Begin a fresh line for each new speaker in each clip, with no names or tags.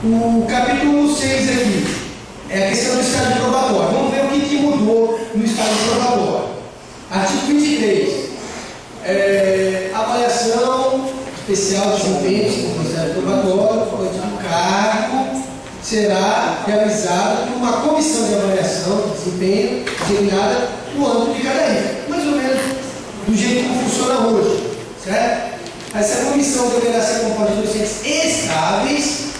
O capítulo 6 aqui é a questão do estágio probatório. Vamos ver o que mudou no estágio probatório. Artigo 23. Avaliação especial de desempenho no estágio probatório, o cargo será realizado por uma comissão de avaliação de desempenho designada no âmbito de cada IFE, mais ou menos do jeito que funciona hoje, certo? Essa comissão deverá ser composta de docentes estáveis,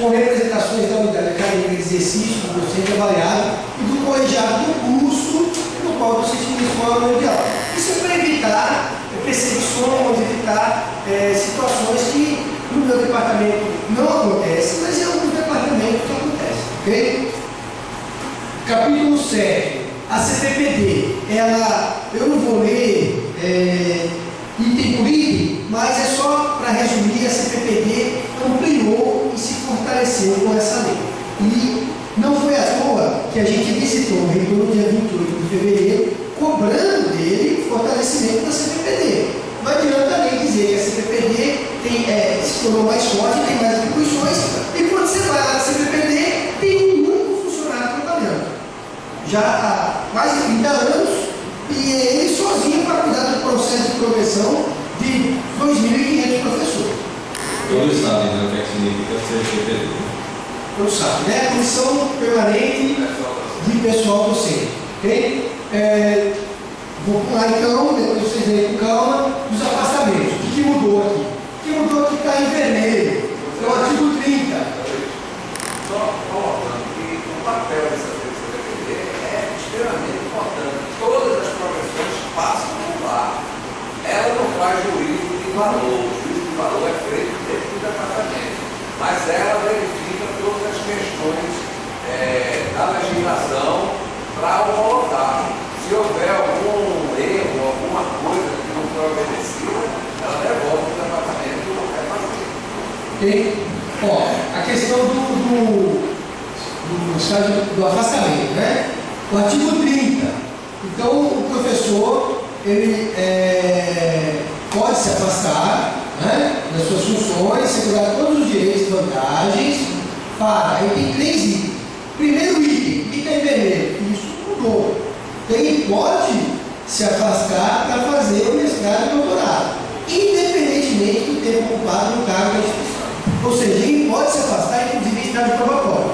com representações da unidade acadêmica de exercício do docente avaliado e do colegiado do curso no qual o docente iniciou a aula de aula. Isso é para evitar perseguições, evitar situações que no meu departamento não acontecem, mas em alguns departamentos acontecem, ok? Capítulo 7. A CPPD, eu não vou ler item por item, mas é só para resumir, a CPPD ampliou e se fortaleceu com essa lei. E não foi à toa que a gente visitou o reitor no dia 28 de fevereiro, cobrando dele fortalecimento da CPPD. Não adianta a lei dizer que a CPPD se tornou mais forte, tem mais atribuições, e quando você vai lá na CPPD, tem um único funcionário trabalhando. Já há quase 30 anos, e ele sozinho para cuidar do processo de progressão de 2.500 professores.
Todos sabem, né, o que significa CPPD.
Todos sabem, né? Comissão Permanente de Pessoal Docente. Ok? Vou pular então, depois vocês veem com calma, os afastamentos. O que mudou aqui? O que mudou aqui está em vermelho. É o artigo 30.
Só colocando que o papel dessa CPPD é extremamente importante. Todas as profissões passam por lá. Ela não faz juízo de valor. O juízo de valor é feito dentro do departamento. Mas ela verifica todas as questões da legislação para homologar. Se houver algum erro, alguma coisa que não foi obedecida, ela devolve o departamento e não quer fazer.
Ok? Ó, a questão do afastamento, né? O artigo 30. Então, o professor, ele pode se afastar, né, das suas funções, segurar todos os direitos e vantagens para... Aí tem 3 itens. Primeiro item, que está em vermelho, isso mudou. Ele pode se afastar para fazer o mestrado e doutorado, independentemente do tempo ocupado no cargo da instituição. Ou seja, ele pode se afastar, inclusive em estágio probatório,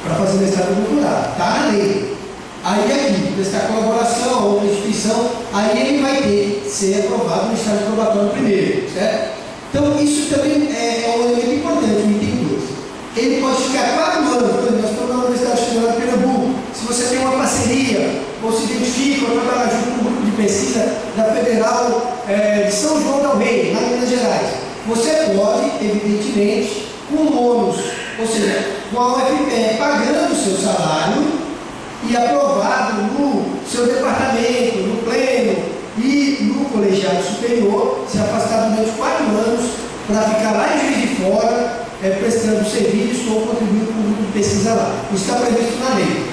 para fazer mestrado e doutorado. Está na lei. Aí aqui, prestar colaboração a outra instituição, aí ele vai ter que ser aprovado no estágio probatório primeiro, certo? Então, isso também é um elemento importante, o item 2. Ele pode ficar 4 anos, por exemplo, nós estamos na Universidade Federal de Pernambuco. Se você tem uma parceria, ou se identifica, ou trabalha junto com um grupo de pesquisa da Federal de São João del Rei, lá em Minas Gerais, você pode, evidentemente, com bônus, ou seja, com a UFPE pagando o seu salário e aprovado no seu departamento, no pleno e no colegiado superior, se afastar durante 4 anos para ficar lá em Juiz de Fora, prestando serviço ou contribuindo com o grupo de pesquisa lá. Isso está previsto na lei.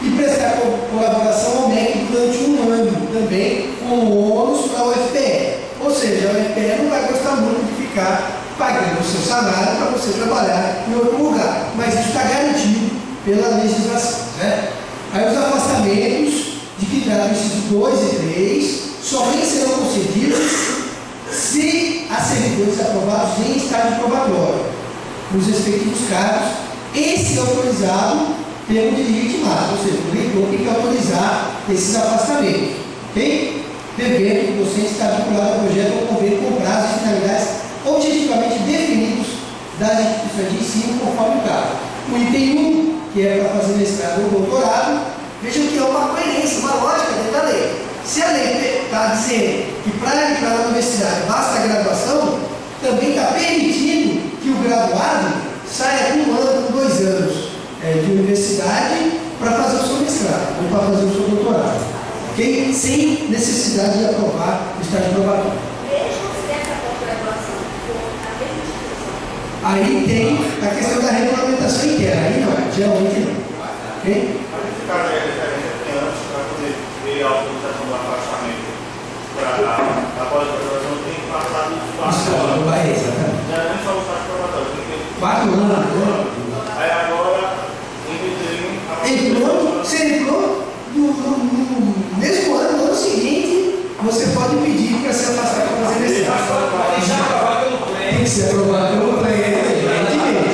E prestar colaboração ao MEC durante 1 ano também, com ônus para a UFPE. Ou seja, a UFPE não vai gostar muito de ficar pagando o seu salário para você trabalhar em outro lugar. Mas isso está garantido pela legislação, né? Aí os afastamentos de que tratam esses 2 e 3 somente serão concedidos se há servidores aprovados em estágio probatório, nos respectivos cargos, esse autorizado pelo dirigente máximo, ou seja, o reitor tem que autorizar esses afastamentos, ok? Devendo que o docente estar vinculado ao projeto ou convênio com prazos e finalidades objetivamente definidos das instituições de ensino, conforme o caso. O item 1, que é para fazer mestrado ou doutorado, vejam que é uma coerência, uma lógica dentro da lei. Se a lei está dizendo que para entrar na universidade basta a graduação, também está permitido que o graduado saia com 1 ano, com 2 anos de universidade para fazer o seu mestrado ou para fazer o seu doutorado, ok? Sem necessidade de aprovar o estágio probatório.
Mesmo se essa graduação for na mesma instituição.
Aí tem a questão da regulamentação interna, aí não, geralmente não, ok?
Mas esse caso é antes para poder ver a autorização do afastamento para a pós-graduação, tem que passar dos 4 anos.
Exatamente.
Não é só o estágio probatório, tem que
4 anos, né? ser aprovado pelo pleno, evidentemente.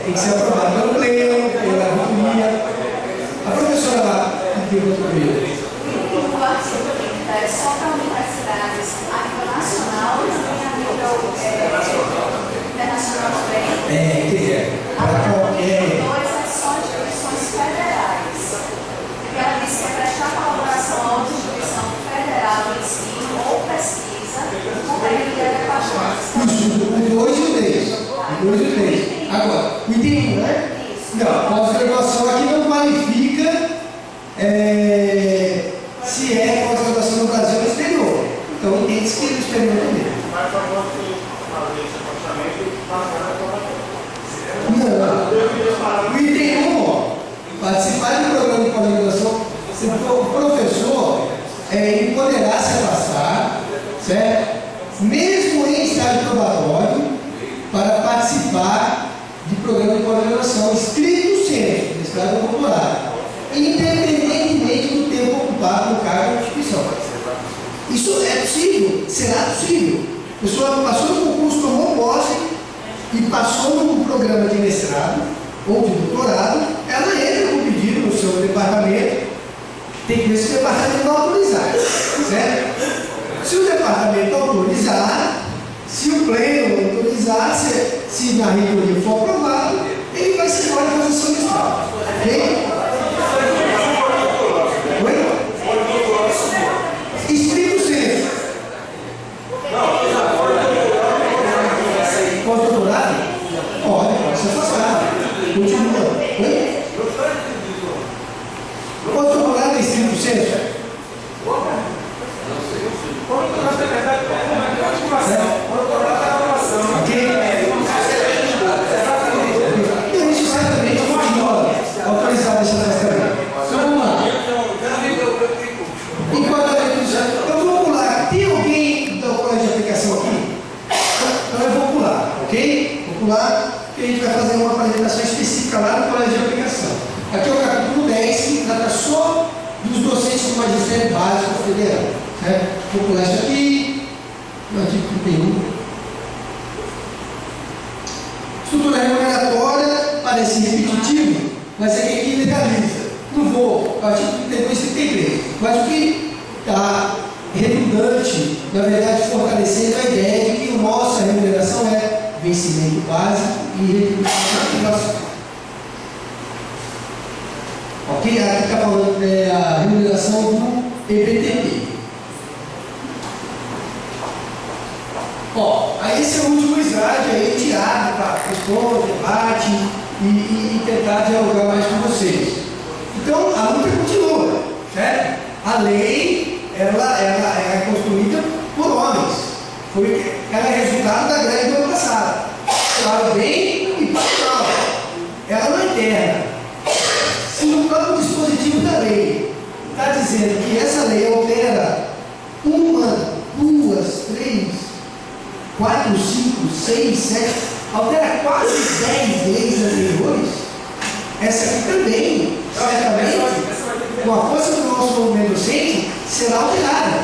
Tem que ser aprovado pelo pleno, pela reitoria. A professora lá, que deu outro período.
O artigo 30 é só para universidades a nível nacional e também a nível internacional também. Artigo 2 é só instituições federais. Ela diz que é prestar colaboração a outra instituição federal de ensino ou pesquisa com período de adequação.
O 2 e o 3. O 2 e o 3. Agora, o item 1, né? Não, pós-graduação aqui não qualifica se é pós-graduação no Brasil ou no exterior. Então, entende-se que no exterior também.
Mas só pode fazer esse afastamento
Não. O item 1, ó, participar do programa de pós-graduação, o professor ele poderá se afastar, certo? Mesmo em estágio probatório, para participar de programa de pós-graduação, estrito senso, de estágio doutorado, independentemente do tempo ocupado no cargo da instituição. Isso é possível, será possível. A pessoa passou no concurso, tomou posse e passou no programa de mestrado ou de doutorado, ela entra com pedido no seu departamento, tem que ver se o departamento vai autorizar, certo? Se o departamento autorizar, se o pleno autorizar, se na reitoria for aprovado, ele vai ser embora fazer seu mestrado. Ok? Estrito senso. Pós-doutorado? Pode se afastar. Continua. Oi? Pós-doutorado é estrito senso? Então, isso certamente continua autorizado esse afastamento. Então, vamos lá. Então, vou pular. Tem alguém da colégio de aplicação aqui? Então, eu vou pular, ok? Vou pular, porque a gente vai fazer uma apresentação específica lá no colégio de aplicação. Aqui é o capítulo 10, que trata só dos docentes do magistério básico federal. Certo? Vou pular isso aqui, no artigo 31. Estrutura remuneratória parece repetitivo, mas é que aqui legaliza. Não vou, artigo 32 e 33. Mas o que está redundante, na verdade, fortalecendo a ideia de que nossa remuneração é vencimento básico e retribuição. Ok? Aqui está falando a remuneração do EPTP. Ó, aí esse é o último slide aí tirado para responder, debate e tentar dialogar mais com vocês. Então, a luta continua, certo? A lei, ela é construída por homens. Ela é resultado da greve do ano passado. Para o bem e para o mal. Ela não é eterna. Se no próprio dispositivo da lei está dizendo que essa lei altera 1, 2, 3, 4, 5, 6, 7, altera quase 10 leis anteriores, essa aqui também, certamente, com a força do nosso movimento docente, será alterada.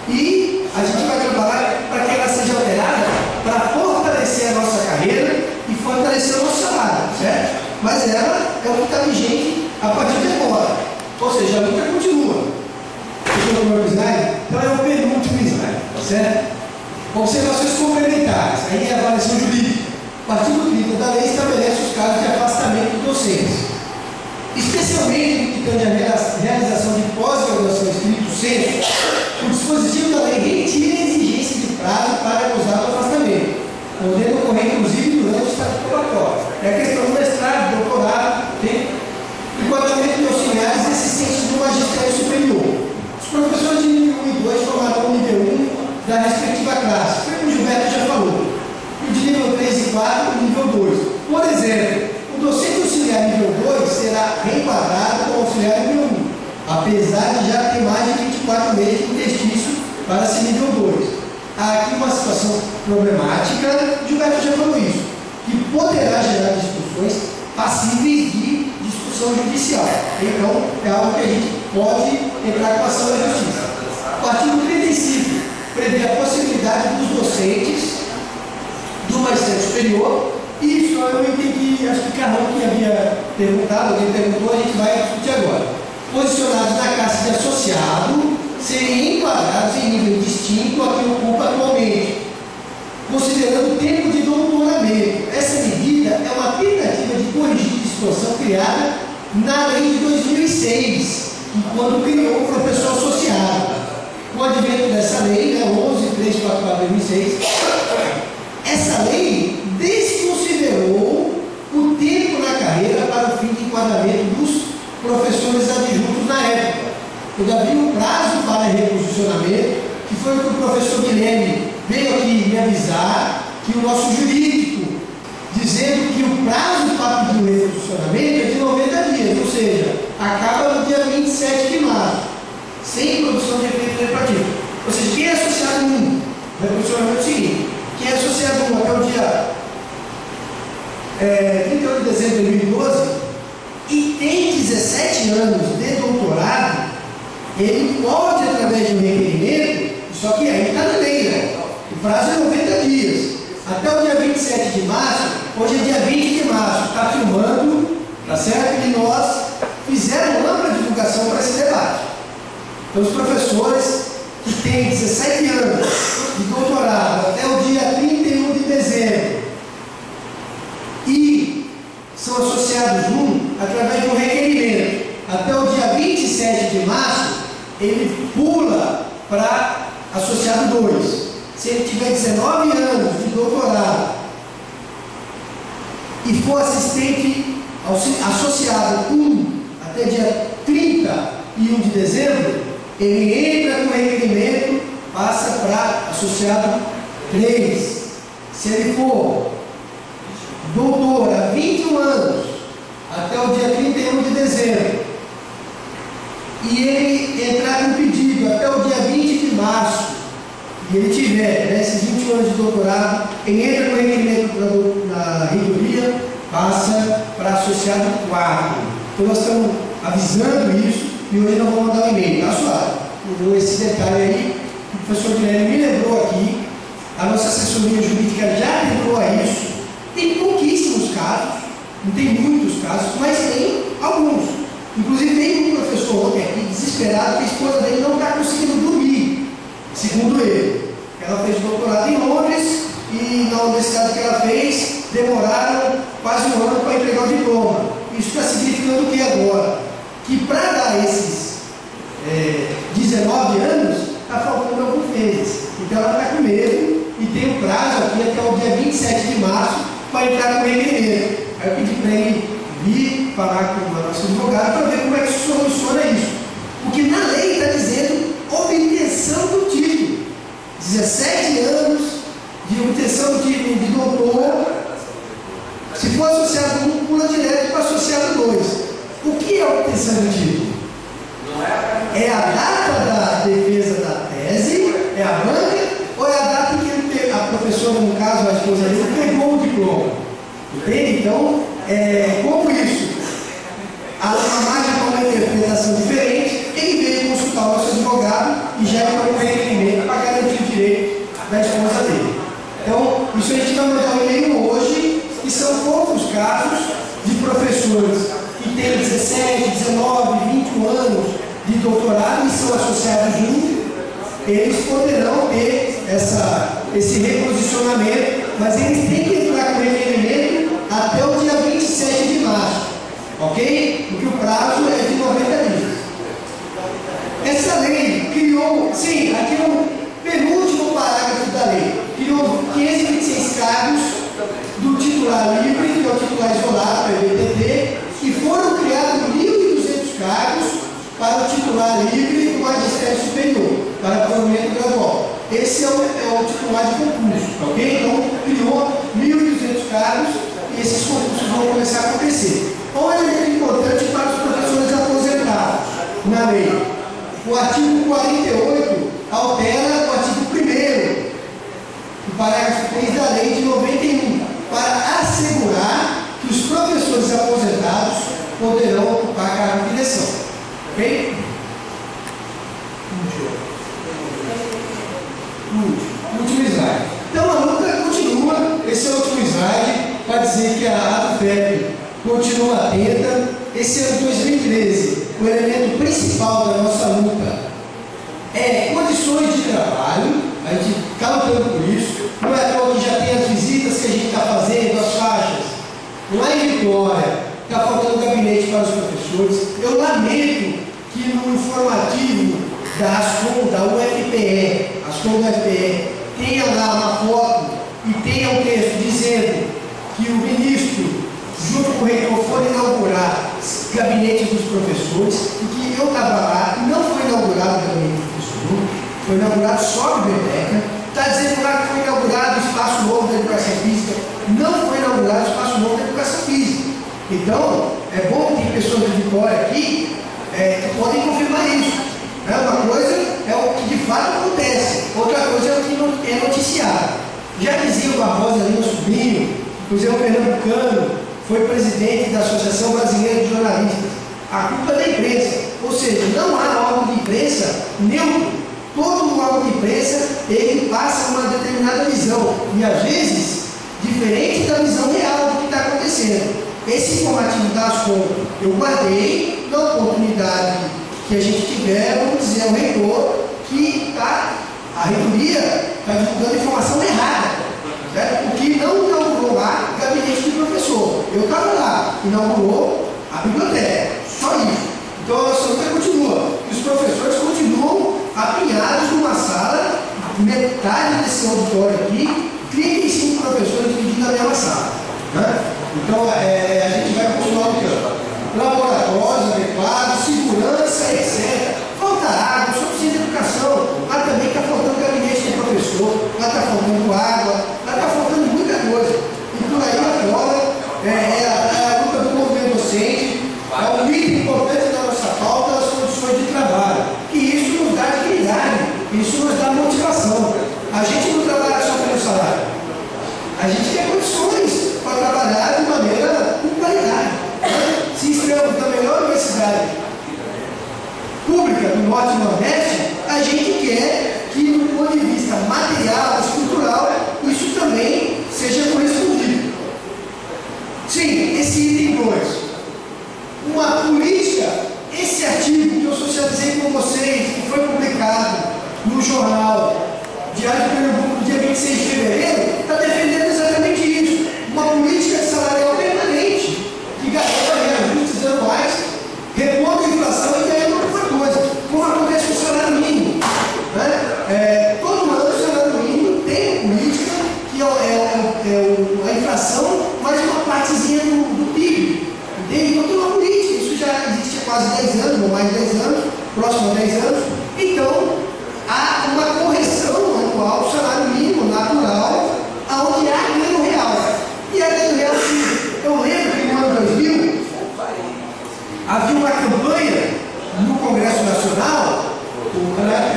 E a gente vai trabalhar para que ela seja alterada para fortalecer a nossa carreira e fortalecer o nosso salário, certo? Mas ela é o que está vigente a partir de agora. Ou seja, a luta continua. Deixa eu ver o slide. Então é o penúltimo slide, certo? Observações complementares. Aí é a avaliação jurídica. O artigo 30 da lei estabelece os casos de afastamento dos docentes. Especialmente no que tange a realização de pós-graduação estrito senso, o dispositivo da lei retira a exigência de prazo para acusar o afastamento, podendo ocorrer inclusive durante o estágio probatório. É a questão do mestrado, doutorado, enquadramento de auxiliares existentes no magistério superior. Os professores de nível 1 e 2 formarão o nível 1 da respectiva classe, foi como o Gilberto já falou. E de nível 3 e 4, o nível 2. Por exemplo, o docente auxiliar nível 2 será reenquadrado como auxiliar nível 1, apesar de já ter mais de 24 meses de interstício para ser nível 2. Há aqui uma situação problemática, o Gilberto já falou isso, que poderá gerar discussões passíveis de discussão judicial. Então, é algo que a gente pode entrar com ação da justiça. O artigo 35 prevê a possibilidade dos docentes do magistério superior, e isso eu entendi, acho que Carrão que havia perguntado, alguém perguntou, a gente vai discutir agora. Posicionados na classe de associado, serem enquadrados em nível distinto ao que ocupa atualmente, considerando o tempo de doutoramento. Essa medida é uma tentativa de corrigir a distorção criada na lei de 2006, quando criou o professor associado. Com o advento dessa lei, né, 11.344/2006, essa lei desconsiderou o tempo na carreira para o fim de enquadramento dos professores adjuntos na época. Todavia, o prazo para reposicionamento, que foi o que o professor Guilherme veio aqui me avisar, que o nosso jurídico, dizendo que o prazo para o reposicionamento é de 90 dias, ou seja, acaba no dia 27 de março, sem produção de efeito retroativo. Ou seja, quem é associado 1, o reposicionamento é o seguinte: quem é associado 1 até o dia 31 de dezembro de 2012 e tem 17 anos de doutorado, ele pode, através de um requerimento, só que aí está na lei, né? O prazo é 90 dias. Até o dia 27 de março, hoje é dia 20 de março, está filmando, tá certo? E nós fizemos ampla divulgação para esse debate. Então, os professores que têm 17 anos de doutorado até o dia 31 de dezembro e são associados através de um requerimento até o dia 27 de março, ele pula para associado 2. Se ele tiver 19 anos de doutorado e for assistente associado 1 até dia 31 de dezembro, ele entra com requerimento, passa para associado 3. Se ele for doutor há 21 anos até o dia 31 de dezembro e ele entrar com pedido até o dia 20 de março e ele tiver esses 21 anos de doutorado, ele entra com requerimento na reitoria, passa para associado 4. Então nós estamos avisando isso e hoje nós vamos mandar um e-mail, tá suave? Esse detalhe aí, o professor Guilherme me lembrou aqui, a nossa assessoria jurídica já lembrou a isso. Tem pouquíssimos casos, não tem muitos casos, mas tem alguns. Inclusive veio um professor ontem aqui desesperado que a esposa dele não está conseguindo dormir, segundo ele. Ela fez doutorado em Londres e na universidade que ela fez demoraram quase um ano para entregar o diploma. Isso está significando o que agora? Que para dar esses 19 anos, está faltando alguns meses. Então ela está com medo e tem um prazo aqui até o dia 27 de março para entrar com o requerimento. Aí eu pedi para ele vir falar com a nossa advogada para ver como é que se soluciona isso. Porque na lei está dizendo obtenção do título. 17 anos de obtenção do título de doutor. Se for associado 1, pula direto para associado 2. O que é obtenção do título? É a data da defesa da tese? É a banca? Ou é a data que a professora, no caso, a esposa dele, pegou o diploma? Entende? Então, como isso? Há uma margem para uma interpretação diferente, ele veio consultar o nosso advogado e já foi um requerimento para garantir o direito da esposa dele. Então, isso a gente vai mandar um e-mail hoje, que são poucos casos de professores que têm 17, 19, 21 anos de doutorado e são associados juntos. Eles poderão ter esse reposicionamento, mas eles têm que entrar com o requerimento até o dia 27 de março, ok? Porque o prazo é de 90 dias. Essa lei criou, sim, aqui é o penúltimo parágrafo da lei, criou 526 cargos do titular livre, que é o titular isolado, PVTT, e foram criados 1.200 cargos para o titular livre do magistério superior, para provimento gradual. Esse é o titular de concurso, ok? Então, criou 1.200 cargos e esses concursos vão começar a acontecer. Um elemento importante para os professores aposentados na lei. O artigo 48 altera o artigo 1º, o parágrafo 3 da lei de 91, para assegurar que os professores aposentados poderão ocupar cargo de direção. Ok? esse ano de 2013, o elemento principal da nossa luta é condições de trabalho. A gente está lutando por isso. Não é à toa que já tem as visitas que a gente está fazendo, as faixas. Lá em Vitória, está faltando gabinete para os professores. Eu lamento que no informativo da ASCOM, da UFPE, ASCOM da UFPE, tenha lá uma foto e tenha um texto dizendo que o ministro, junto com o reitor, foram inaugurar gabinetes dos professores, e que eu estava lá e não foi inaugurado o gabinete do professor, foi inaugurado só a biblioteca. Está dizendo lá que foi inaugurado o espaço novo da educação física, não foi inaugurado o espaço novo da educação física. Então, é bom que tem pessoas de Vitória aqui que podem confirmar isso. Uma coisa é o que de fato acontece, outra coisa é o que é noticiado. Já dizia o Barbosa ali, meu sobrinho, inclusive o pernambucano, foi presidente da Associação Brasileira de Jornalistas. A culpa é da imprensa, ou seja, não há órgão de imprensa neutro. Todo órgão de imprensa, ele passa uma determinada visão, e às vezes, diferente da visão real do que está acontecendo. Esse informativo da ASCOM eu guardei na oportunidade que a gente tiver, vamos dizer ao reitor que a reitoria está divulgando informação errada, certo? Porque não inaugurou lá o gabinete do professor. Eu estava lá, inaugurou a biblioteca, só isso. Então a nossa luta continua. E os professores continuam apinhados numa sala, metade desse auditório aqui, 35 professores divididos na mesma sala. Né? Então a gente vai continuar lutando. Laboratórios adequados, segurança, etc. Falta água, só precisa de educação. Lá também está faltando gabinete do professor, lá está faltando água, lá está faltando muita coisa. E por aí afora é a luta do movimento docente, é um item importante da nossa pauta, as condições de trabalho. E isso nos dá dignidade, isso nos dá motivação. A gente não trabalha só pelo salário, a gente quer condições para trabalhar de maneira com qualidade. Se inscrevemos na melhor universidade pública do Norte e Nordeste, a gente quer que, do ponto de vista material, estrutural, isso também seja correspondido. Sim, esse item 2. Uma política, esse artigo que eu socializei com vocês, que foi publicado no jornal Diário de Pernambuco, no dia 26 de fevereiro, está defendendo exatamente isso. Uma política de salarial permanente, que garanta reajustes anuais, repondo a inflação e ganhando alguma coisa, como acontece com o salário mínimo. Né? Todo ano o salário mínimo tem uma política que é a inflação mais uma partezinha do PIB. Entende? Então tem uma política, isso já existe há quase 10 anos, ou mais de 10 anos, próximo a 10 anos. Então, há uma correção anual do salário mínimo natural, onde há ganho real. E há ganho real, sim. Eu lembro que no ano 2000, havia uma campanha no Congresso Nacional, o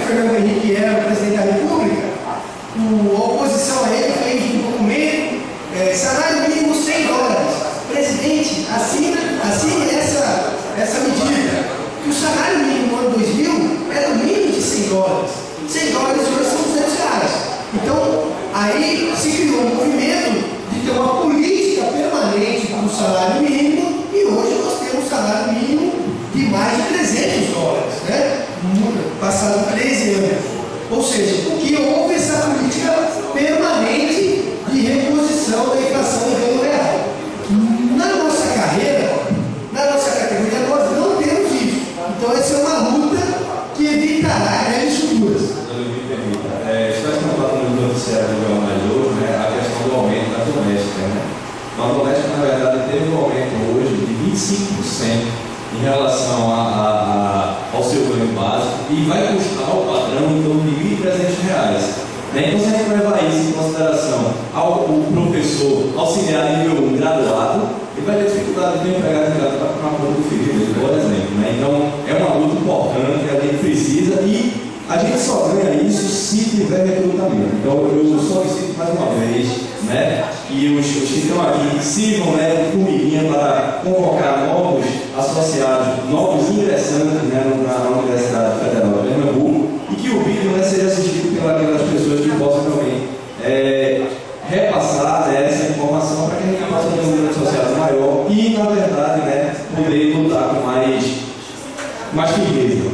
Fernando Henrique era o presidente da República, a oposição a ele fez um documento, salário mínimo $100. Presidente, assine essa medida. Que o salário mínimo no ano 2000 era o mínimo de $100. $100 hoje são R$200. Então, aí se criou um movimento de ter uma política permanente do salário mínimo, e hoje nós temos um salário mínimo de mais de $300, né? Passado 13 anos. Ou seja, porque houve essa política permanente de reposição da inflação em ganho real. Na nossa carreira, na nossa categoria, nós não temos isso. Então essa é uma luta que evitará grandes futuras.
Está sendo falado no noticiário do jornal de hoje, né, a questão do aumento da doméstica. Né? A doméstica, na verdade, teve um aumento hoje de 25% em relação ao seu ganho básico, e vai custar ao padrão em torno de R$1.300. Então, se a gente levar isso em consideração o professor auxiliar nível 1 graduado, ele vai ter dificuldade de empregar candidato para tomar conta do filho dele, por exemplo. Né? Então, é uma luta importante, a gente precisa, e a gente só ganha isso se tiver recrutamento. Então, eu solicito mais uma vez, né, que os que estão aqui sirvam, né, de formiguinha para convocar novos associados, novos ingressantes, né, na Universidade Federal de Pernambuco, e que o vídeo, né, seja assistido pelas pessoas que possam também repassar, né, essa informação para que a gente possa ter um número de associados maior e, na verdade, né, poder lutar Mas que beleza.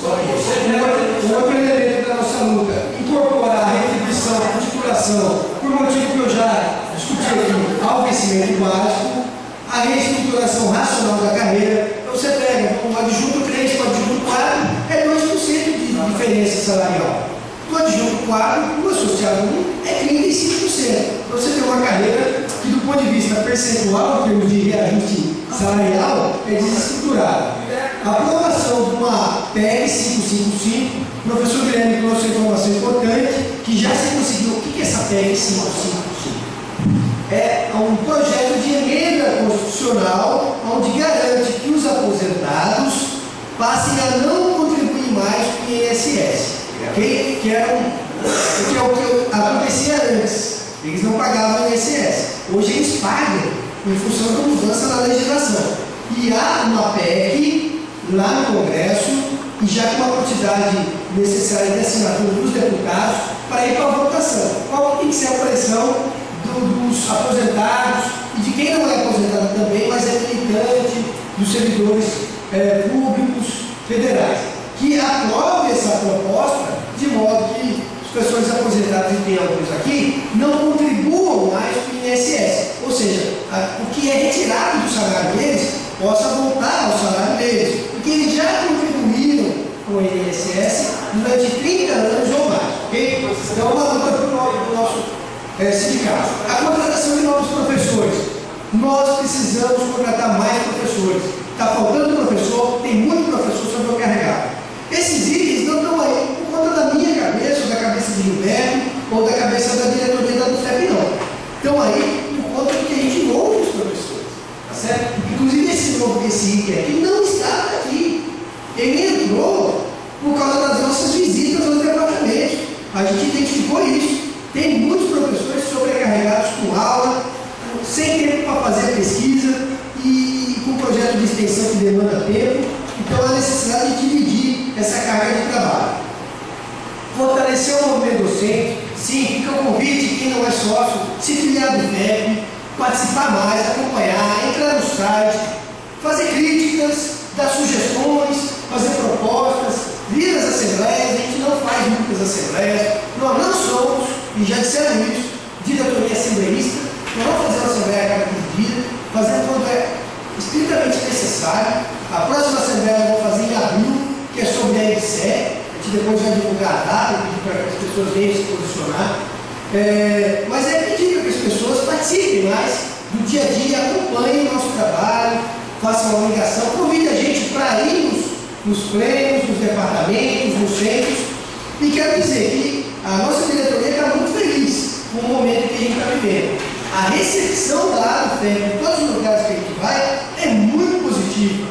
Um outro elemento da nossa luta, incorporar a retribuição, a articulação, por motivo que eu já discuti aqui, ao vencimento básico, a reestruturação racional da carreira. Então você pega um adjunto 3 para o adjunto 4, é 2% de diferença salarial. Do adjunto 4, o associado 1 é 35%. Então você tem uma carreira que, do ponto de vista percentual, em termos de reajuste salarial, é desestruturada. A aprovação de uma PEC 555, o professor Guilherme trouxe uma informação importante, que já se conseguiu. O que é essa PEC 555? É um projeto de emenda constitucional onde garante que os aposentados passem a não contribuir mais com o INSS, que é o que acontecia antes. Eles não pagavam o INSS. Hoje eles pagam em função da mudança na legislação. E há uma PEC lá no Congresso, e já com uma quantidade necessária de assinatura dos deputados para ir para a votação. Qual tem que ser a pressão dos aposentados e de quem não é aposentado também, mas é militante, dos servidores públicos federais, que aprove essa proposta de modo que as pessoas aposentadas e tempos aqui não contribuam mais para o INSS, ou seja, o que é retirado do salário deles possa voltar ao salário deles, porque eles já contribuíram com o INSS durante 30 anos ou mais, ok? Então, uma luta do nosso sindicato. A contratação de novos professores. Nós precisamos contratar mais professores. Está faltando professor, tem muito professor sobrecarregado. Esses itens não estão aí por conta da minha cabeça, ou da cabeça de Gilberto, ou da cabeça da diretoria da UFEP, não. Estão aí por conta de que a gente ouve os professores. Tá certo? Inclusive esse item aqui não estava aqui. Ele entrou por causa das nossas visitas aos departamentos. A gente identificou isso. Tem muitos professores sobrecarregados com aula, sem tempo para fazer a pesquisa e com projeto de extensão que demanda tempo. Então há necessidade de dividir essa carga de trabalho. Fortalecer o movimento docente. Sim, fica o convite, quem não é sócio, se filiar do FEP, participar mais, acompanhar, entrar no site, fazer críticas, dar sugestões, fazer propostas, vir às assembleias. A gente não faz muitas assembleias, nós não somos, e já disseram isso, diretoria assembleísta, nós vamos fazer uma assembleia a cada 15 dias, fazendo quando é estritamente necessário. A próxima assembleia nós vamos fazer em abril, que é sobre a EBSE, a gente depois vai divulgar a data, pedir para que as pessoas venham se posicionar. Mas é pedir para que as pessoas participem mais do dia a dia, acompanhem o nosso trabalho, façam uma ligação, convide a gente para ir nos plenos, nos departamentos, nos centros. E quero dizer que a nossa diretoria está muito feliz com o momento que a gente está vivendo. A recepção da ADFEP em todos os lugares que a gente vai é muito positiva.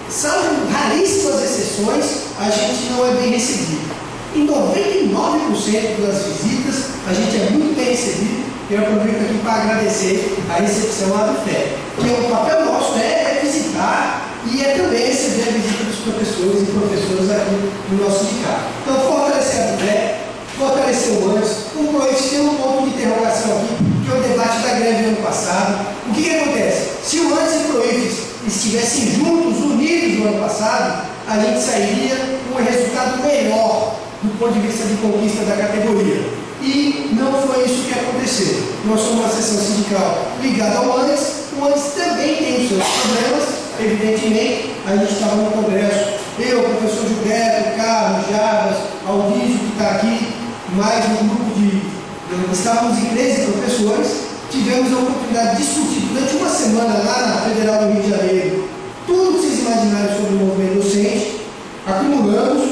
Salvo raríssimas exceções, a gente não é bem recebido. Em 99% das visitas, a gente é muito bem recebido. Eu aproveito aqui para agradecer a recepção à ADFEP, que o papel nosso é visitar e é também receber a visita dos professores e professoras aqui no nosso sindicato. Então, fortalecer a ADFEP, fortalecer o antes. O PROIFES tem um ponto de interrogação aqui, que é o debate da greve do ano passado. O que acontece? Se o antes e o PROIFES estivessem juntos, unidos no ano passado, a gente sairia com um resultado melhor do ponto de vista de conquista da categoria. E não foi isso que aconteceu. Nós somos uma seção sindical ligada ao ANES. O ANES também tem os seus problemas, evidentemente. A gente estava no congresso, eu, o professor Gilberto, Carlos, Jarbas, Aldísio, que está aqui, mais um grupo de... Estávamos em 13 professores, tivemos a oportunidade de discutir durante uma semana lá na Federal do Rio de Janeiro tudo que vocês imaginarem sobre o movimento docente, acumulamos,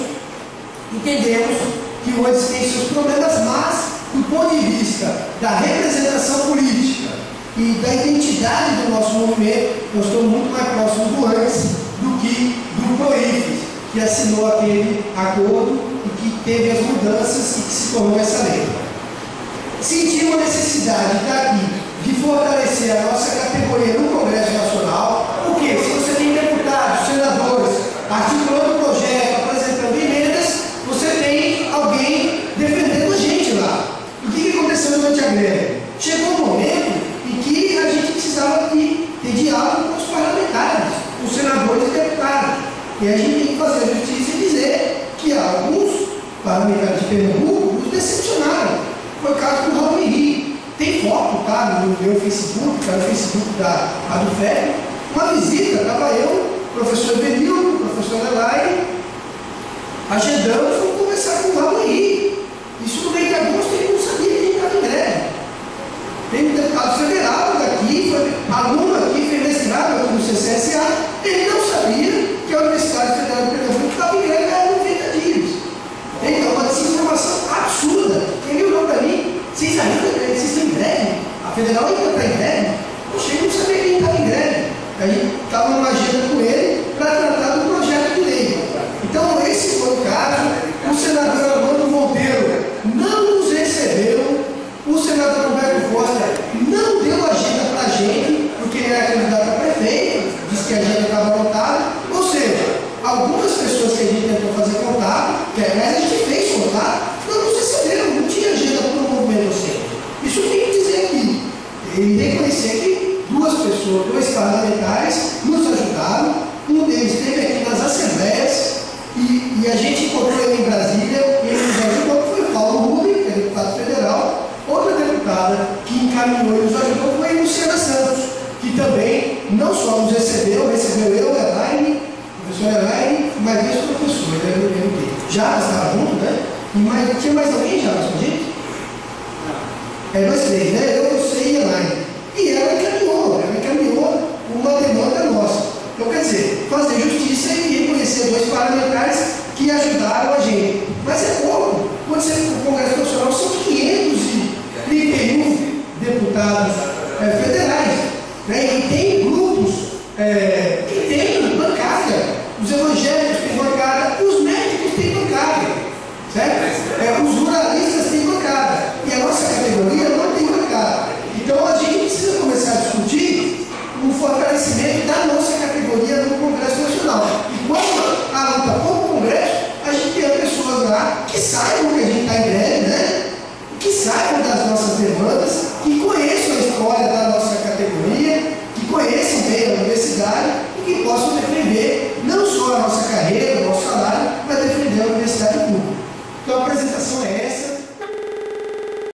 entendemos que o ANES tem seus problemas, mas do ponto de vista da representação política e da identidade do nosso movimento, nós estamos muito mais próximos do ANES do que do PROIFES, que assinou aquele acordo e que teve as mudanças e que se tornou essa lei. Sentimos a necessidade daqui de fortalecer a nossa categoria no Congresso Nacional, porque se você tem deputados, senadores, articulando projeto, apresentando emendas, você tem alguém defendendo a gente lá. O que aconteceu durante a greve? Chegou um momento em que a gente precisava ter diálogo com os parlamentares, com os senadores e deputados. E a gente tem de Pernambuco nos decepcionaram. Foi o caso do Raul Henrique. Tem foto, tá, no meu Facebook, tá no Facebook da FEP, uma visita, estava eu, professor Benildo, professor Elaine, agendamos, fomos conversar com o Raul Henrique. Isso no mês de agosto ele não sabia que ele estava em greve. Tem um deputado federal daqui, foi aluno aqui, fez mestrado aqui no CCSA, ele não sabia que a Universidade Federal de Pernambuco estava em greve há 90 dias. Então, uma desinformação absurda. Ele olhou para mim, vocês estão em greve? A federal ainda está em greve? Poxa, ele não sabia quem estava em greve. A gente estava numa agenda com ele para tratar do projeto de lei. Então, esse foi o caso. O senador Armando Monteiro não nos recebeu. O senador Roberto Costa não deu agenda para a gente, porque ele era candidato a prefeito, disse que a agenda estava lotada. Ou seja, algumas pessoas que a gente tentou fazer contato, que aliás a gente fez contato, não nos receberam, não tinha agenda para o movimento docente. Isso tem que dizer aqui. Ele reconhecer que duas pessoas, dois parlamentares, nos ajudaram. Um deles esteve aqui nas assembleias e a gente encontrou ele em Brasília e ele nos ajudou, que foi o Paulo Rubem, que é deputado federal. Outra deputada que encaminhou e nos ajudou foi a Luciana Santos, que também não só nos recebeu eu, Elaine, professor Elaine, mais dois professores, né? Já estava junto, né? E tinha mais alguém já com a gente? Nós três, né? Eu, você e Elaine. E ela encaminhou uma demanda nossa. Então, quer dizer, fazer justiça e reconhecer dois parlamentares que ajudaram a gente. Mas é pouco. Quando você for o Congresso Nacional, são 531 deputados federais. Né? E tem grupos que têm bancada. Os evangélicos têm bancada, os médicos têm bancada. Certo? Os ruralistas têm bancada. E a nossa categoria não tem bancada. Então a gente precisa começar a discutir o fortalecimento da nossa categoria no Congresso Nacional. E quando a luta for para o Congresso, a gente tem pessoas lá que saibam que a gente está em greve, né? Que saibam das nossas demandas, que conheçam a história da nossa categoria, que conheçam bem a universidade e que possam defender não só a nossa carreira,